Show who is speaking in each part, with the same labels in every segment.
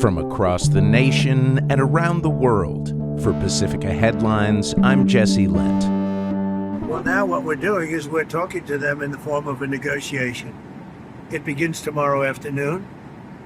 Speaker 1: From across the nation and around the world, for Pacifica Headlines, I'm Jesse Lent.
Speaker 2: Well, now what we're doing is we're talking to them in the form of a negotiation. It begins tomorrow afternoon,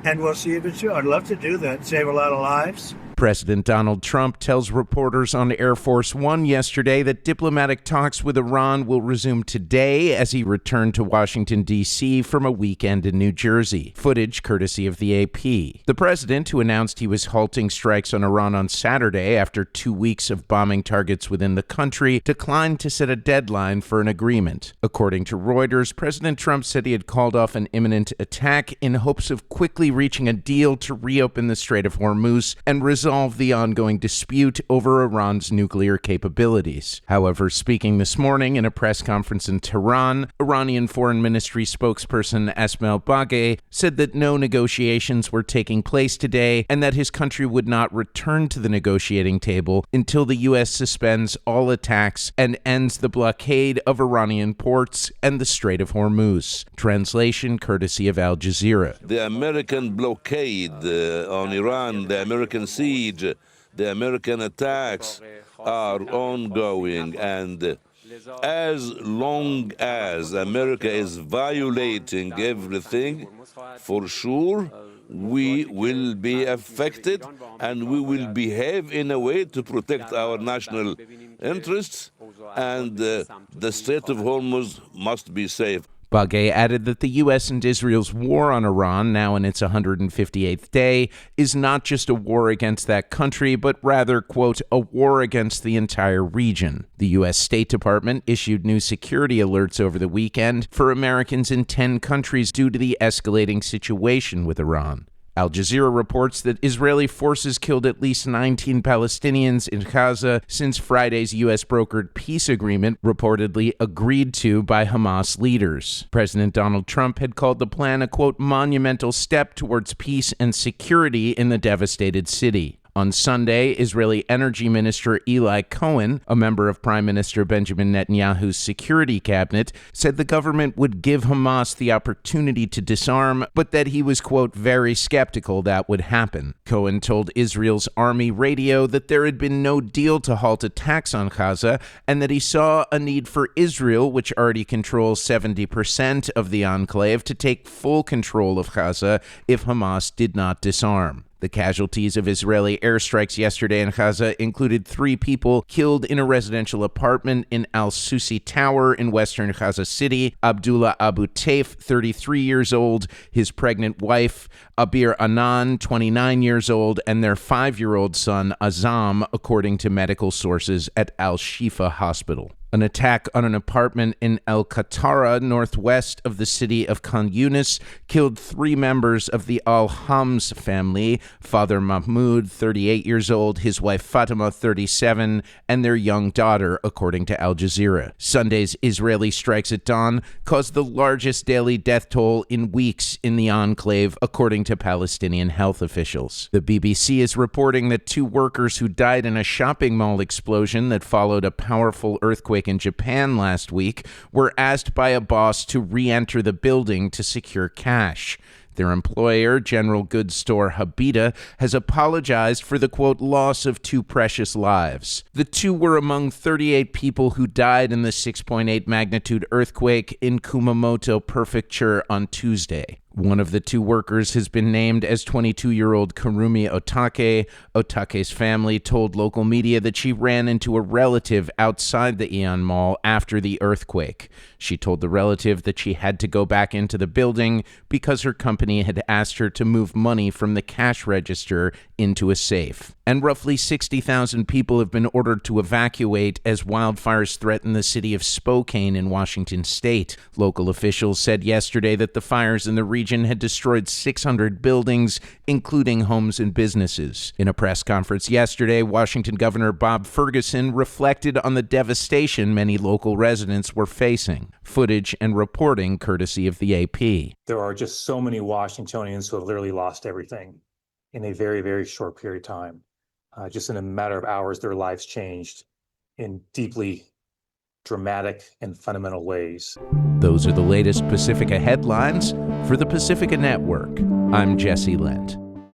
Speaker 2: and we'll see if it's true. I'd love to do that, save a lot of lives.
Speaker 1: President Donald Trump tells reporters on Air Force One yesterday that diplomatic talks with Iran will resume today as he returned to Washington, D.C. from a weekend in New Jersey. Footage courtesy of the AP. The president, who announced he was halting strikes on Iran on Saturday after 2 weeks of bombing targets within the country, declined to set a deadline for an agreement. According to Reuters, President Trump said he had called off an imminent attack in hopes of quickly reaching a deal to reopen the Strait of Hormuz and resolve the ongoing dispute over Iran's nuclear capabilities. However, speaking this morning in a press conference in Tehran, Iranian Foreign Ministry spokesperson Esmail Baghaei said that no negotiations were taking place today and that his country would not return to the negotiating table until the U.S. suspends all attacks and ends the blockade of Iranian ports and the Strait of Hormuz. Translation courtesy of Al Jazeera.
Speaker 3: The American blockade on Iran, the American siege, the American attacks are ongoing, and as long as America is violating everything, for sure, we will be affected and we will behave in a way to protect our national interests, and the Strait of Hormuz must be safe.
Speaker 1: Baghaei added that the U.S. and Israel's war on Iran, now in its 158th day, is not just a war against that country, but rather, quote, a war against the entire region. The U.S. State Department issued new security alerts over the weekend for Americans in 10 countries due to the escalating situation with Iran. Al Jazeera reports that Israeli forces killed at least 19 Palestinians in Gaza since Friday's U.S.-brokered peace agreement reportedly agreed to by Hamas leaders. President Donald Trump had called the plan a, quote, monumental step towards peace and security in the devastated city. On Sunday, Israeli Energy Minister Eli Cohen, a member of Prime Minister Benjamin Netanyahu's security cabinet, said the government would give Hamas the opportunity to disarm, but that he was, quote, very skeptical that would happen. Cohen told Israel's army radio that there had been no deal to halt attacks on Gaza and that he saw a need for Israel, which already controls 70% of the enclave, to take full control of Gaza if Hamas did not disarm. The casualties of Israeli airstrikes yesterday in Gaza included 3 people killed in a residential apartment in Al-Susi Tower in western Gaza City: Abdullah Abu Taif, 33 years old, his pregnant wife, Abir Anan, 29 years old, and their 5-year-old son, Azam, according to medical sources at Al-Shifa Hospital. An attack on an apartment in El Katara, northwest of the city of Khan Yunis, killed 3 members of the Al-Hams family: Father Mahmoud, 38 years old, his wife Fatima, 37, and their young daughter, according to Al Jazeera. Sunday's Israeli strikes at dawn caused the largest daily death toll in weeks in the enclave, according to Palestinian health officials. The BBC is reporting that 2 workers who died in a shopping mall explosion that followed a powerful earthquake in Japan last week were asked by a boss to re-enter the building to secure cash. Their employer, general goods store Habita, has apologized for the, quote, loss of 2 precious lives. The 2 were among 38 people who died in the 6.8 magnitude earthquake in Kumamoto Prefecture on Tuesday. One of the 2 workers has been named as 22-year-old Kurumi Otake. Otake's family told local media that she ran into a relative outside the Aeon Mall after the earthquake. She told the relative that she had to go back into the building because her company had asked her to move money from the cash register into a safe. And roughly 60,000 people have been ordered to evacuate as wildfires threaten the city of Spokane in Washington state. Local officials said yesterday that the fires in the region had destroyed 600 buildings, including homes and businesses. In a press conference yesterday, Washington Governor Bob Ferguson reflected on the devastation many local residents were facing. Footage and reporting courtesy of the AP.
Speaker 4: There are just so many Washingtonians who have literally lost everything in a very, very short period of time. Just in a matter of hours, their lives changed in deeply dramatic and fundamental ways.
Speaker 1: Those are the latest Pacifica headlines for the Pacifica Network. I'm Jesse Lent.